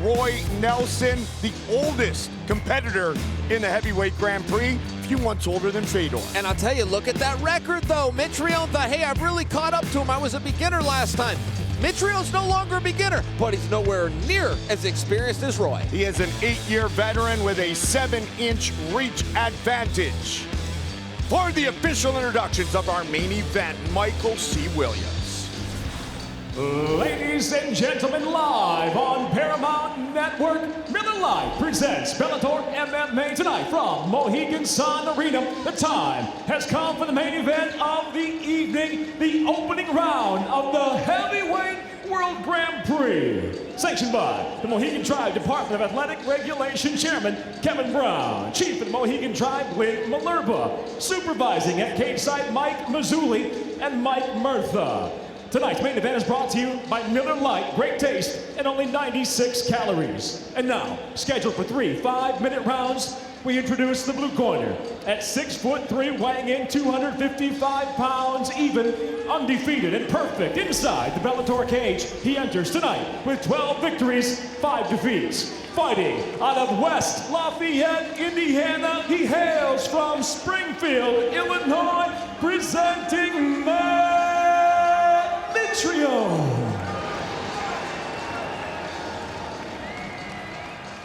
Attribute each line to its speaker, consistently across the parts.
Speaker 1: Roy Nelson, the oldest competitor in the heavyweight Grand Prix, a few months older than Fedor.
Speaker 2: And I'll tell you, look at that record though. Mitrione thought, hey, I've really caught up to him. I was a beginner last time. Mitrione's no longer a beginner, but he's nowhere near as experienced as Roy.
Speaker 1: He is an 8-year veteran with a 7-inch reach advantage. For the official introductions of our main event, Michael C. Williams.
Speaker 3: Ladies and gentlemen, live on Paramount Network, Miller Lite presents Bellator MMA tonight from Mohegan Sun Arena. The time has come for the main event of the evening, the opening round of the Heavyweight World Grand Prix. Sanctioned by the Mohegan Tribe Department of Athletic Regulation Chairman Kevin Brown, Chief of the Mohegan Tribe Lynn Malerba, supervising at cage side Mike Mazzulli and Mike Murtha. Tonight's main event is brought to you by Miller Lite, great taste and only 96 calories. And now, scheduled for 3 5-minute rounds, we introduce the blue corner. At 6'3", weighing in 255 pounds even, undefeated and perfect inside the Bellator cage, he enters tonight with 12 victories, 5 defeats. Fighting out of West Lafayette, Indiana, he hails from Springfield, Illinois, presenting Matt Mitrione.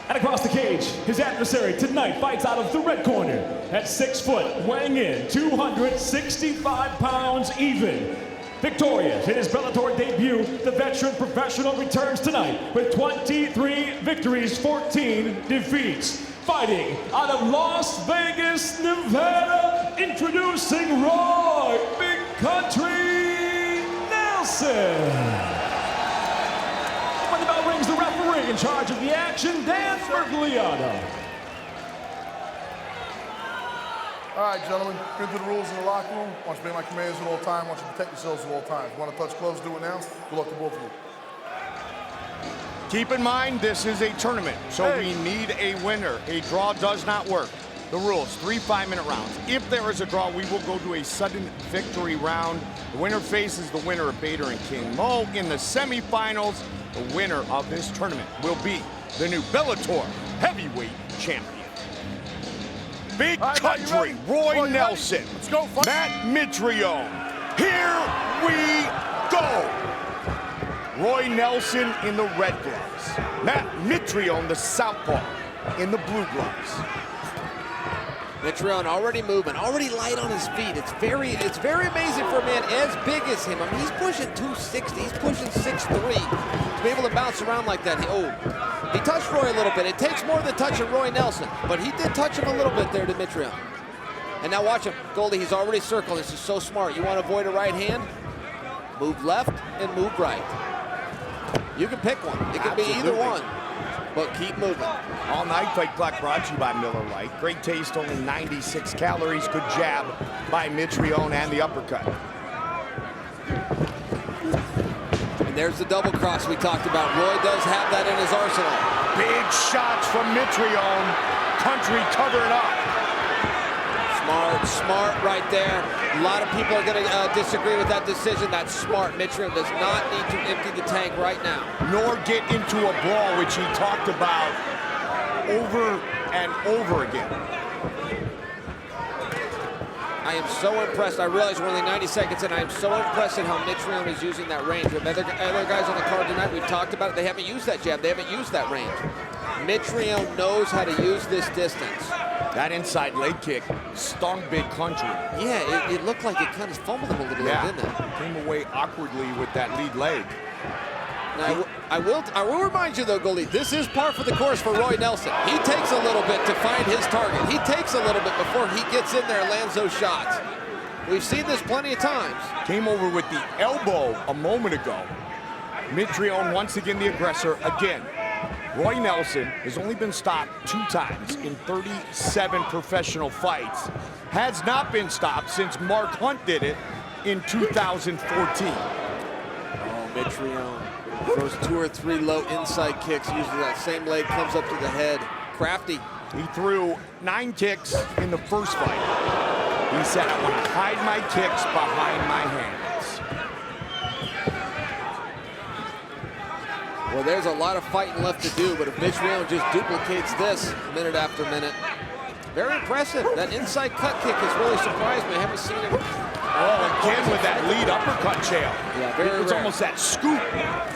Speaker 3: And across the cage, his adversary tonight fights out of the red corner at 6 foot, weighing in 265 pounds even. Victorious in his Bellator debut, the veteran professional returns tonight with 23 victories, 14 defeats. Fighting out of Las Vegas, Nevada, introducing Roy Big Country Nelson. When the bell rings, the referee in charge of the action, Dan Bergliano.
Speaker 4: All right, gentlemen, good to the rules in the locker room. I want you to obey my commands at all times. I want you to protect yourselves at all times. Want to touch gloves, do it now. Good luck to both of you.
Speaker 1: Keep in mind, this is a tournament, so we need a winner. A draw does not work. The rules, 3 5-minute rounds. If there is a draw, we will go to a sudden victory round. The winner faces the winner of Bader and King Mo. In the semifinals, the winner of this tournament will be the new Bellator heavyweight champion. Big Country, Roy Nelson.
Speaker 4: Let's go, fight.
Speaker 1: Matt Mitrione. Here we go. Roy Nelson in the red gloves. Matt Mitrione, the southpaw, in the blue gloves.
Speaker 2: Mitrione already moving, already light on his feet. It's very amazing for a man as big as him. I mean, he's pushing 260, he's pushing 6'3", to be able to bounce around like that. He touched Roy a little bit. It takes more than touching Roy Nelson, but he did touch him a little bit there to Mitrione. And now watch him, Goldie, he's already circling. This is so smart. You want to avoid a right hand? Move left and move right. You can pick one. It could be either one, but keep moving.
Speaker 1: All Night Fight Clock brought to you by Miller Lite. Great taste, only 96 calories. Good jab by Mitrione and the uppercut.
Speaker 2: And there's the double cross we talked about. Roy does have that in his arsenal.
Speaker 1: Big shots from Mitrione. Country covering up.
Speaker 2: Smart right there. A lot of people are going to disagree with that decision. That's smart. Mitrione does not need to empty the tank right now.
Speaker 1: Nor get into a brawl, which he talked about over and over again.
Speaker 2: I am so impressed. I realize we're only 90 seconds in. I am so impressed at how Mitrione is using that range. With other guys on the card tonight, we've talked about it. They haven't used that jab. They haven't used that range. Mitrione knows how to use this distance.
Speaker 1: That inside leg kick stung Big Country.
Speaker 2: Yeah, it looked like it kind of fumbled him a little bit, didn't it?
Speaker 1: Came away awkwardly with that lead leg.
Speaker 2: Now, I will remind you, though, Goldie, this is par for the course for Roy Nelson. He takes a little bit to find his target. He takes a little bit before he gets in there and lands those shots. We've seen this plenty of times.
Speaker 1: Came over with the elbow a moment ago. Mitrione once again the aggressor again. Roy Nelson has only been stopped 2 times in 37 professional fights. Has not been stopped since Mark Hunt did it in 2014.
Speaker 2: Oh, Mitrione throws 2 or 3 low inside kicks. Usually that same leg comes up to the head. Crafty.
Speaker 1: He threw 9 kicks in the first fight. He said, I want to hide my kicks behind my hands.
Speaker 2: Well, there's a lot of fighting left to do, but if Mitrione just duplicates this minute after minute, very impressive. That inside cut kick has really surprised me. I haven't seen him.
Speaker 1: Oh, again with that lead uppercut, Chael.
Speaker 2: Yeah, very
Speaker 1: It's
Speaker 2: rare.
Speaker 1: almost that scoop,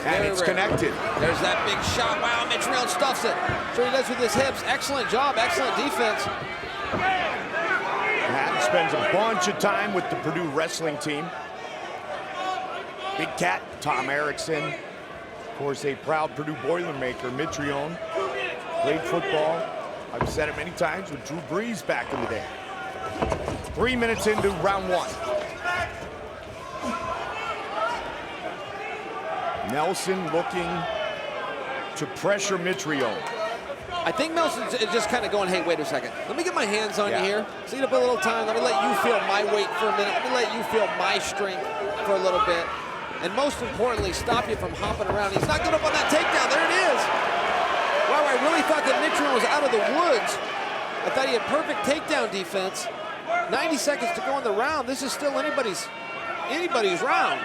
Speaker 1: and it's connected.
Speaker 2: There's that big shot. Wow, Mitrione stuffs it. Sure he does with his hips. Excellent job, excellent defense.
Speaker 1: Matt spends a bunch of time with the Purdue wrestling team. Big Cat, Tom Erickson. Of course, a proud Purdue Boilermaker, Mitrione. Played football. I've said it many times with Drew Brees back in the day. 3 minutes into round one. Nelson looking to pressure Mitrione.
Speaker 2: I think Nelson's just kind of going, hey, wait a second. Let me get my hands on you here. Cede up a little time. Let me let you feel my weight for a minute. Let me let you feel my strength for a little bit. And most importantly, stop you from hopping around. He's not good up on that takedown. There it is. Wow, I really thought that Mitrione was out of the woods. I thought he had perfect takedown defense. 90 seconds to go in the round. This is still anybody's round.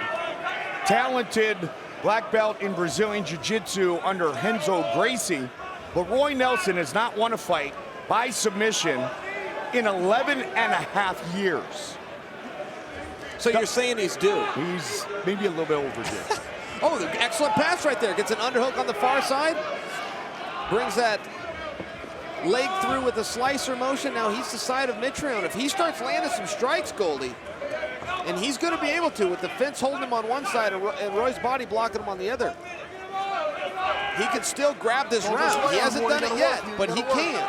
Speaker 1: Talented black belt in Brazilian Jiu-Jitsu under Renzo Gracie. But Roy Nelson has not won a fight by submission in 11 and a half years.
Speaker 2: So you're saying he's due?
Speaker 1: He's maybe a little bit overdue.
Speaker 2: Oh, the excellent pass right there. Gets an underhook on the far side. Brings that leg through with a slicer motion. Now he's the side of Mitrione. If he starts landing some strikes, Goldie, and he's going to be able to with the fence holding him on one side and Roy's body blocking him on the other. He can still grab this round. He hasn't done it yet, but he can.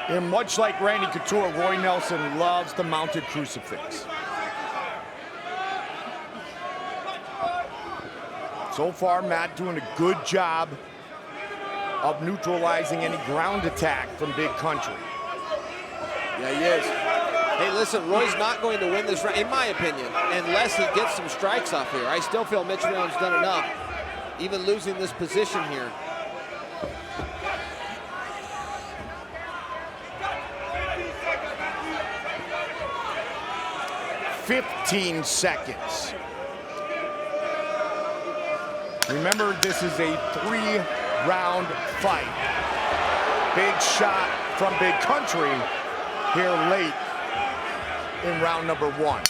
Speaker 1: And much like Randy Couture, Roy Nelson loves the mounted crucifix. So far, Matt doing a good job of neutralizing any ground attack from Big Country.
Speaker 2: Yeah, he is. Hey, listen, Roy's not going to win this round, in my opinion, unless he gets some strikes off here. I still feel Mitrione's done enough, even losing this position here.
Speaker 1: "15 seconds. Remember, this is a 3-round fight. Big shot from Big Country here late in round number one.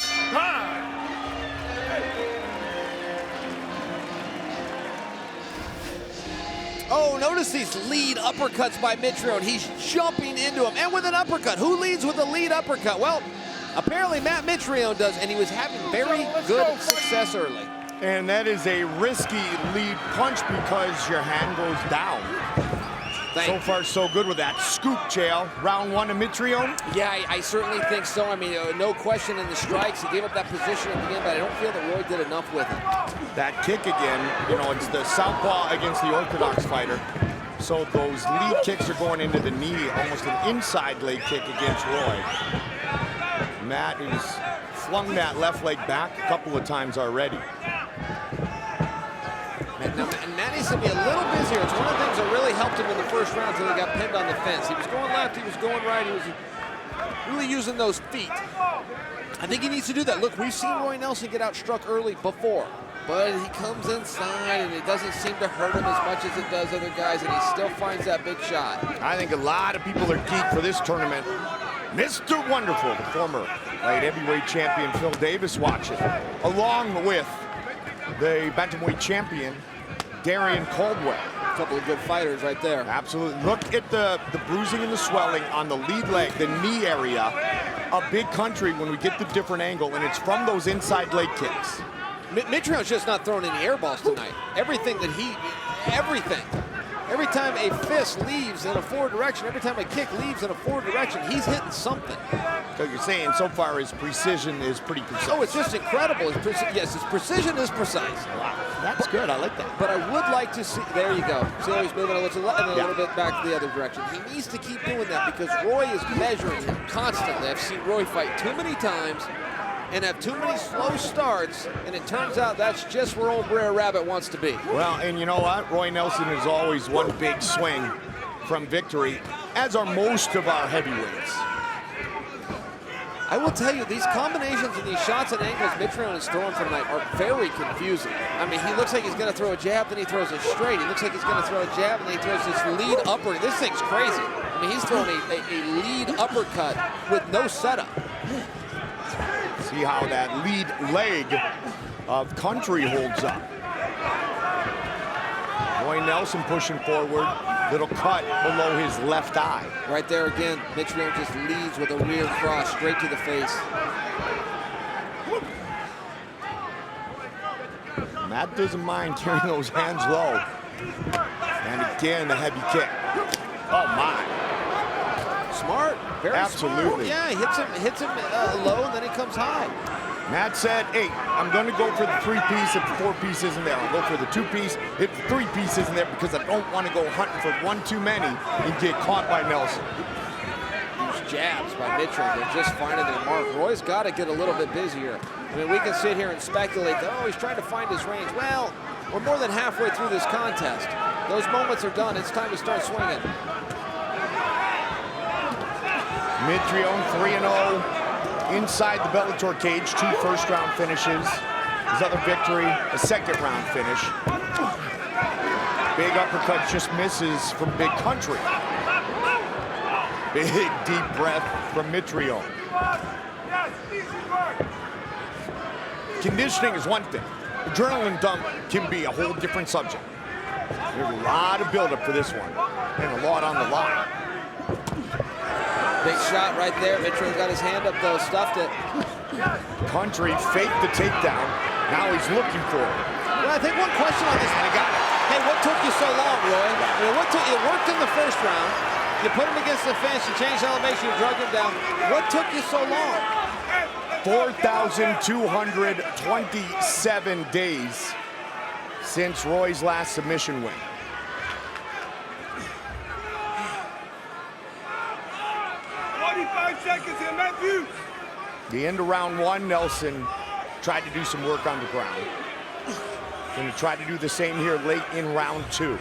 Speaker 2: Oh, notice these lead uppercuts by Mitrione. He's jumping into him, and with an uppercut. Who leads with a lead uppercut? Well, apparently Matt Mitrione does, and he was having very good success early.
Speaker 1: And that is a risky lead punch because your hand goes down. So far, so good with that. Scoop, Chael. Round one to Mitrione.
Speaker 2: Yeah, I certainly think so. I mean, no question in the strikes. He gave up that position at the end, but I don't feel that Roy did enough with it.
Speaker 1: That kick again, you know, it's the southpaw against the orthodox fighter. So those lead kicks are going into the knee, almost an inside leg kick against Roy. Matt has flung that left leg back a couple of times already.
Speaker 2: And Matt needs to be a little busier. It's one of the things that really helped him in the first round until he got pinned on the fence. He was going left, he was going right, he was really using those feet. I think he needs to do that. Look, we've seen Roy Nelson get outstruck early before, but he comes inside and it doesn't seem to hurt him as much as it does other guys, and he still finds that big shot.
Speaker 1: I think a lot of people are geeked for this tournament. Mr. Wonderful, the former light heavyweight champion Phil Davis watching, along with the bantamweight champion Darian Caldwell.
Speaker 2: A couple of good fighters right there.
Speaker 1: Absolutely. Look at the bruising and the swelling on the lead leg, the knee area. A Big Country when we get the different angle, and it's from those inside leg kicks.
Speaker 2: Mitrione's just not throwing any air balls tonight. Everything. Every time a fist leaves in a forward direction, every time a kick leaves in a forward direction, he's hitting something.
Speaker 1: So you're saying so far his precision is pretty precise.
Speaker 2: Oh, it's just incredible. Yes, his precision is precise.
Speaker 1: Wow, that's good. I like that.
Speaker 2: But I would like to see, there you go. See how he's moving a little bit back to the other direction. He needs to keep doing that because Roy is measuring him constantly. I've seen Roy fight too many times and have too many slow starts, and it turns out that's just where old Brer Rabbit wants to be.
Speaker 1: Well, and you know what? Roy Nelson is always one big swing from victory, as are most of our heavyweights.
Speaker 2: I will tell you, these combinations and these shots and angles Mitrione is throwing for tonight are very confusing. I mean, he looks like he's going to throw a jab, then he throws it straight. He looks like he's going to throw a jab, and then he throws this lead uppercut. This thing's crazy. I mean, he's throwing a lead uppercut with no setup.
Speaker 1: See how that lead leg of Country holds up. Roy Nelson pushing forward. Little cut below his left eye.
Speaker 2: Right there again, Mitrione just leads with a rear cross straight to the face.
Speaker 1: Matt doesn't mind carrying those hands low. And again, the heavy kick. Oh my.
Speaker 2: Smart, very
Speaker 1: Absolutely.
Speaker 2: smart. Yeah, he hits him low, and then he comes high.
Speaker 1: Matt said, hey, I'm going to go for the 3-piece if the 4-piece isn't there. I'll go for the 2-piece if the 3-piece isn't there because I don't want to go hunting for one too many and get caught by Nelson.
Speaker 2: These jabs by Mitrione, they're just finding their mark. Roy's got to get a little bit busier. I mean, we can sit here and speculate that, oh, he's trying to find his range. Well, we're more than halfway through this contest. Those moments are done. It's time to start swinging.
Speaker 1: Mitrione 3-0 inside the Bellator cage. 2 first-round finishes. His other victory, a second-round finish. Big uppercut just misses from Big Country. Big deep breath from Mitrione. Conditioning is one thing. Adrenaline dump can be a whole different subject. There's a lot of buildup for this one and a lot on the line.
Speaker 2: Big shot right there. Mitrione's got his hand up though, stuffed it.
Speaker 1: Country faked the takedown. Now he's looking for it.
Speaker 2: Well, I think one question on this, and he got it. Hey, what took you so long, Roy? I mean, it worked in the first round. You put him against the fence, you changed elevation, you drug him down. What took you so long?
Speaker 1: 4,227 days since Roy's last submission win. The end of round 1, Nelson tried to do some work on the ground. Going to try to do the same here late in round 2.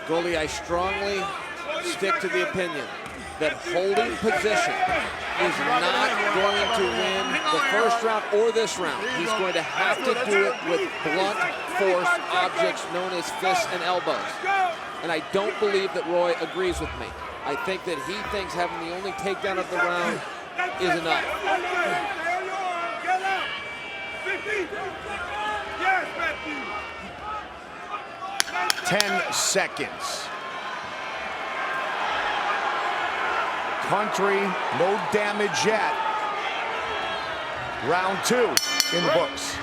Speaker 2: Goldie, I strongly stick to the opinion that holding position is not going to win the first round or this round. He's going to have to do it with blunt force objects known as fists and elbows. And I don't believe that Roy agrees with me. I think that he thinks having the only takedown of the round is enough.
Speaker 1: 10 seconds. Country, no damage yet. Round 2 in the books.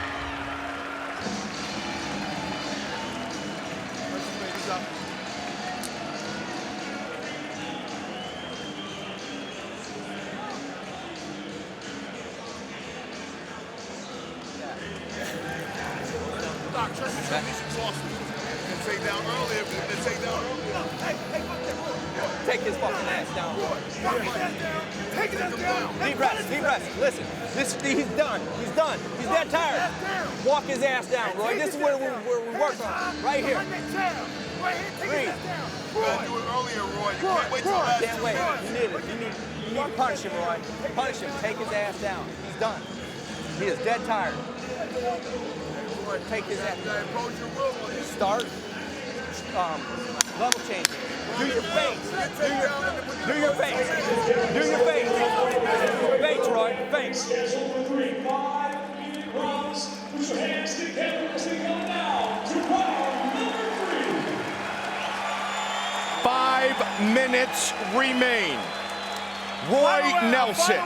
Speaker 5: Take his fucking ass down. Take it down. Deep breaths. Listen, he's done. He's done. He's that tired. Walk his ass down, Roy. This is where we work on. Right here. Breathe.
Speaker 6: You gotta do it earlier, Roy. You can't wait till last.
Speaker 5: Can't wait. You need it. You need to punish him, Roy. Punish him. Take his ass down. He's done. He is dead tired. Roy, take his ass down. Start. Level change. Do your face. Do your face. Do your face. Face, Roy. Face.
Speaker 3: 5-minute rounds. Put your hands together as we go now to round number 3.
Speaker 1: 5 minutes remain. Roy Nelson,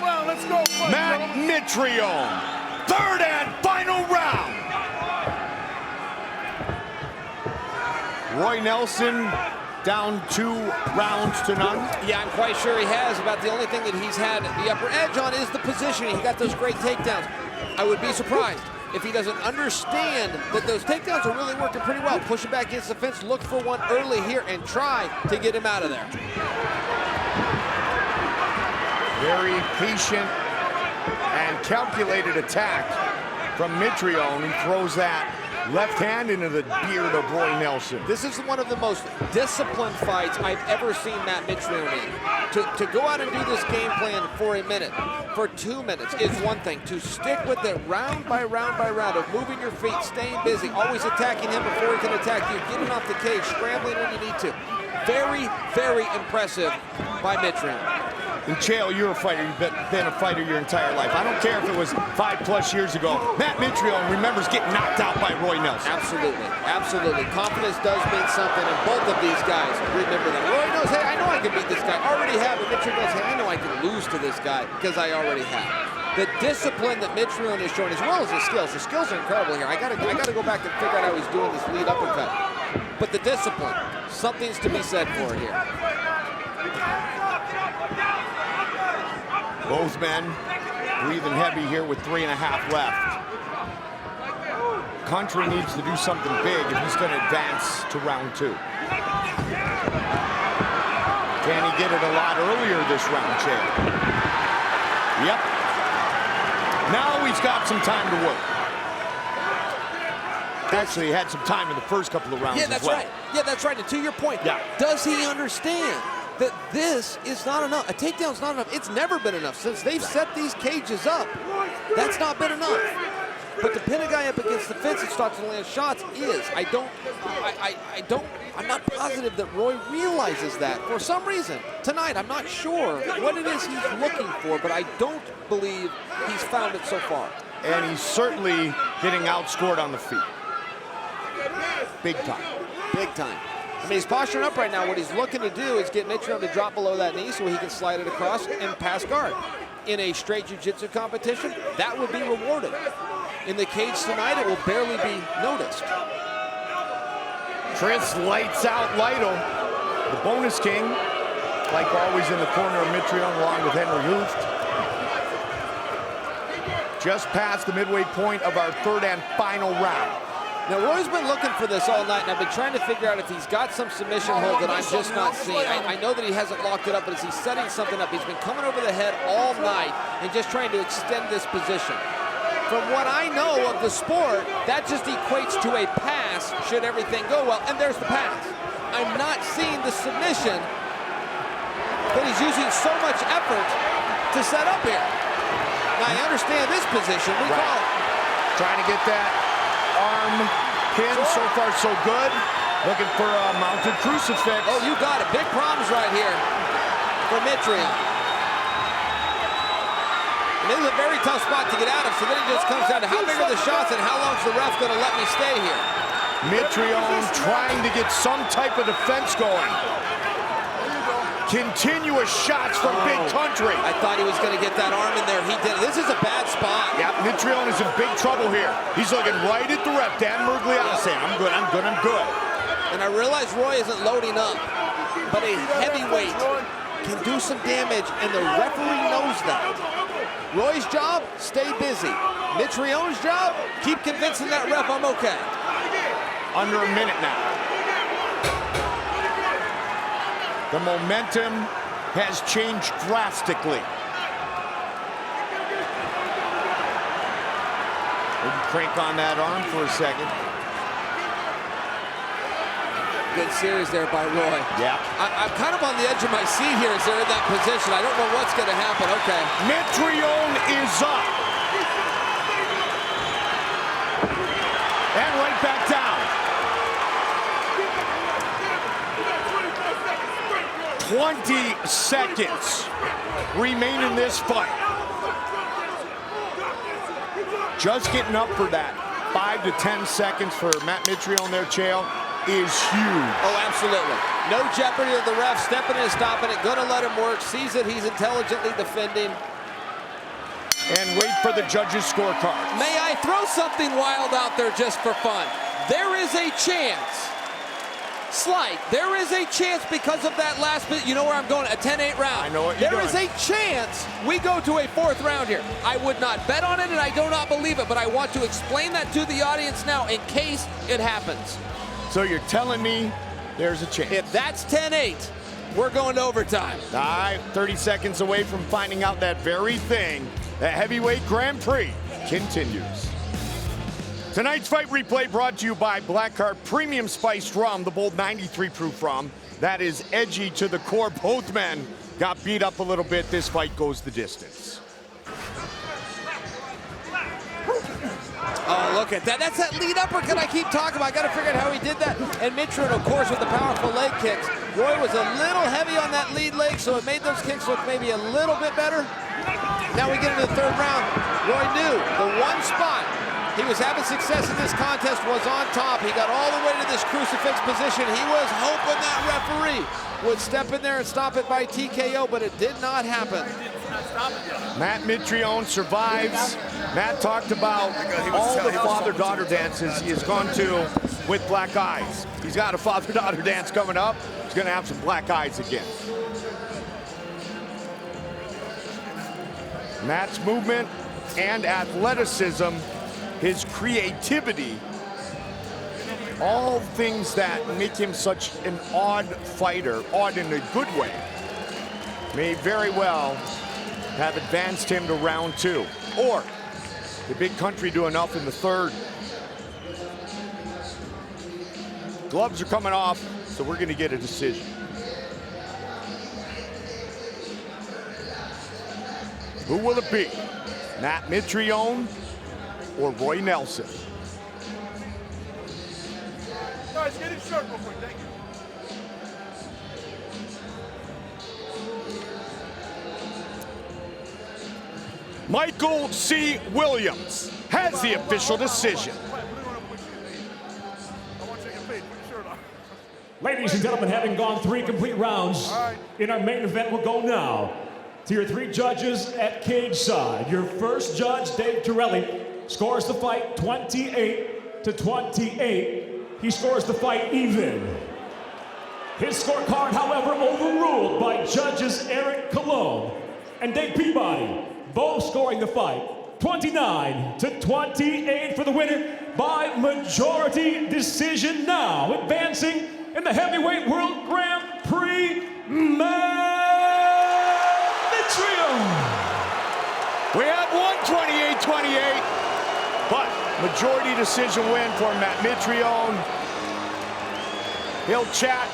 Speaker 1: Matt Mitrione, third and final round. Roy Nelson down 2 rounds to none.
Speaker 2: Yeah, I'm quite sure he has. About the only thing that he's had the upper edge on is the positioning. He got those great takedowns. I would be surprised if he doesn't understand that those takedowns are really working pretty well. Push him back against the fence, look for one early here, and try to get him out of there.
Speaker 1: Very patient and calculated attack from Mitrione. He throws that Left hand into the beard of Roy Nelson.
Speaker 2: This is one of the most disciplined fights I've ever seen Matt Mitrione in. To go out and do this game plan for a minute, for 2 minutes, is one thing. To stick with it round by round by round of moving your feet, staying busy, always attacking him before he can attack you, getting off the cage, scrambling when you need to. Very, very impressive by Mitrione.
Speaker 1: And Chael, you're a fighter. You've been a fighter your entire life. I don't care if it was 5+ years ago. Matt Mitrione remembers getting knocked out by Roy Nelson.
Speaker 2: Absolutely, absolutely. Confidence does mean something, and both of these guys remember that. Roy knows, hey, I know I can beat this guy. I already have. And Mitrione goes, hey, I know I can lose to this guy because I already have. The discipline that Mitrione is showing, as well as the skills. The skills are incredible here. I gotta go back and figure out how he's doing this lead uppercut. But the discipline, something's to be said for it here.
Speaker 1: Both men breathing heavy here with 3.5 left. Country needs to do something big if he's going to advance to round 2. Can he get it a lot earlier this round, Chael? Yep. Now he's got some time to work. Actually, he had some time in the first couple of rounds as well.
Speaker 2: Right. Yeah, that's right. And to your point, does he understand that this is not enough? A takedown's not enough. It's never been enough. Since they've set these cages up, that's not been enough. But to pin a guy up against the fence and start to land shots is. I'm not positive that Roy realizes that for some reason. Tonight, I'm not sure what it is he's looking for, but I don't believe he's found it so far.
Speaker 1: And he's certainly getting outscored on the feet. Big time.
Speaker 2: Big time. I mean, he's posturing up right now. What he's looking to do is get Mitrione to drop below that knee so he can slide it across and pass guard. In a straight jiu-jitsu competition, that would be rewarded. In the cage tonight, it will barely be noticed.
Speaker 1: Chris lights out Lytle, the bonus king, like always in the corner of Mitrione along with Henry Hooft. Just past the midway point of our 3rd and final round.
Speaker 2: Now, Roy's been looking for this all night, and I've been trying to figure out if he's got some submission hold that I'm just not seeing. I know that he hasn't locked it up, but is he setting something up? He's been coming over the head all night and just trying to extend this position. From what I know of the sport, that just equates to a pass should everything go well, and there's the pass. I'm not seeing the submission that he's using so much effort to set up here. Now, I understand this position. We call it.
Speaker 1: Trying to get that arm pin. So far, so good. Looking for a mounted crucifix.
Speaker 2: Oh, you got it. Big problems right here for Mitrione. This is a very tough spot to get out of, so then it just comes down to how big are the shots and how long is the ref going to let me stay here.
Speaker 1: Mitrione trying to get some type of defense going. Continuous shots from Big Country.
Speaker 2: I thought he was going to get that arm in there. He did. This is a bad spot.
Speaker 1: Yeah, Mitrione is in big trouble here. He's looking right at the ref, Dan Murgliano, saying, I'm good, I'm good, I'm good.
Speaker 2: And I realize Roy isn't loading up, but a heavyweight can do some damage, and the referee knows that. Roy's job, stay busy. Mitrione's job, keep convincing that ref I'm okay.
Speaker 1: Under a minute now. The momentum has changed drastically. Maybe crank on that arm for a second.
Speaker 2: Good series there by Roy.
Speaker 1: Yeah.
Speaker 2: I'm kind of on the edge of my seat here as they're in that position. I don't know what's going to happen. Okay.
Speaker 1: Mitrione is up. And right back down. 20 seconds remain in this fight. Just getting up for that 5 to 10 seconds for Matt Mitrione there, Chael, is huge.
Speaker 2: Oh, absolutely. No jeopardy of the ref stepping in and stopping it. Gonna let him work. Sees that he's intelligently defending.
Speaker 1: And wait for the judges' scorecards.
Speaker 2: May I throw something wild out there just for fun? There is a chance. Slight. There is a chance because of that last bit. You know where I'm going? A 10-8 round.
Speaker 1: I know what you're doing.
Speaker 2: There is a chance we go to a 4th round here. I would not bet on it, and I do not believe it, but I want to explain that to the audience now in case it happens.
Speaker 1: So you're telling me there's a chance?
Speaker 2: If that's 10-8, we're going to overtime.
Speaker 1: All right, 30 seconds away from finding out that very thing. The heavyweight Grand Prix continues. Tonight's fight replay brought to you by Black Card Premium Spiced Rum, the bold 93 proof rum. That is edgy to the core. Both men got beat up a little bit. This fight goes the distance.
Speaker 2: Oh, look at that. That's that lead uppercut I keep talking about. I got to figure out how he did that. And Mitrione, of course, with the powerful leg kicks. Roy was a little heavy on that lead leg, so it made those kicks look maybe a little bit better. Now we get into the third round. Roy knew the one spot he was having success in this contest was on top. He got all the way to this crucifix position. He was hoping that referee would step in there and stop it by TKO, but it did not happen.
Speaker 1: Matt Mitrione survives. Matt talked about all the father-daughter dances he has gone to with black eyes. He's got a father-daughter dance coming up. He's going to have some black eyes again. Matt's movement and athleticism, his creativity, all things that make him such an odd fighter, odd in a good way, may very well have advanced him to round 2. Or the big country do enough in the third. Gloves are coming off, so we're gonna get a decision. Who will it be? Matt Mitrione or Roy Nelson?
Speaker 6: Guys, get his shirt real quick, thank you.
Speaker 1: Michael C. Williams has the official decision.
Speaker 3: Ladies and gentlemen, having gone 3 complete rounds in our main event, we'll go now to your 3 judges at cage side. Your first judge, Dave Torelli, scores the fight 28-28. He scores the fight even. His scorecard, however, overruled by judges Eric Colon and Dave Peabody, both scoring the fight 29-28 for the winner by majority decision. Now advancing in the heavyweight world Grand Prix, Matt Mitrione.
Speaker 1: We had one 28-28, but majority decision win for Matt Mitrione. He'll chat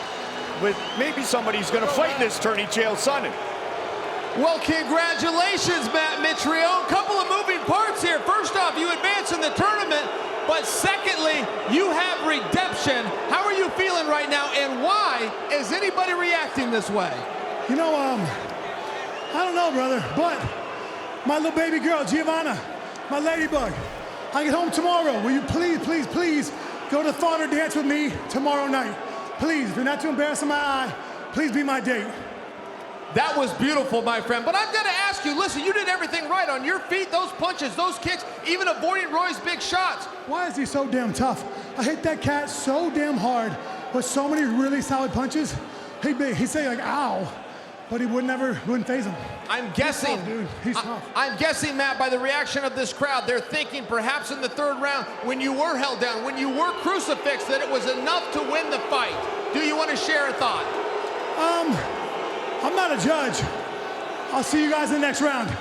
Speaker 1: with maybe somebody who's going to fight in this tourney, Chael Sonnen.
Speaker 2: Well, congratulations, Matt Mitrione. Couple of moving parts here. First off, you advance in the tournament, but secondly, you have redemption. How are you feeling right now, and why is anybody reacting this way?
Speaker 7: You know, I don't know, brother, but my little baby girl, Giovanna, my ladybug, I get home tomorrow. Will you please, please, please go to father dance with me tomorrow night? Please, if you're not too embarrassed in my eye, please be my date.
Speaker 2: That was beautiful, my friend. But I've got to ask you, listen, you did everything right on your feet, those punches, those kicks, even avoiding Roy's big shots.
Speaker 7: Why is he so damn tough? I hit that cat so damn hard with so many really solid punches. He'd say like, ow, but he wouldn't phase him.
Speaker 2: I'm guessing,
Speaker 7: He's tough, dude. He's tough.
Speaker 2: I'm guessing, Matt, by the reaction of this crowd, they're thinking perhaps in the third round, when you were held down, when you were crucifixed, that it was enough to win the fight. Do you want to share a thought?
Speaker 7: I'm not a judge. I'll see you guys in the next round.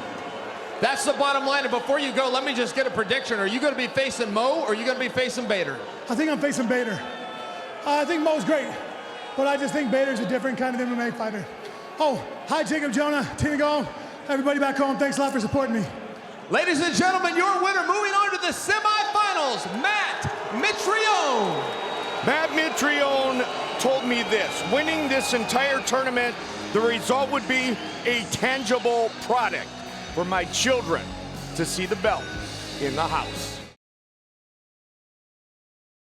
Speaker 2: That's the bottom line. And before you go, let me just get a prediction. Are you going to be facing Mo, or are you going to be facing Bader?
Speaker 7: I think I'm facing Bader. I think Mo's great, but I just think Bader's a different kind of MMA fighter. Oh, hi, Jacob, Jonah, Tina Gong, everybody back home. Thanks a lot for supporting me.
Speaker 2: Ladies and gentlemen, your winner, moving on to the semifinals, Matt Mitrione.
Speaker 1: Matt Mitrione told me this: winning this entire tournament, the result would be a tangible product for my children to see the belt in the house.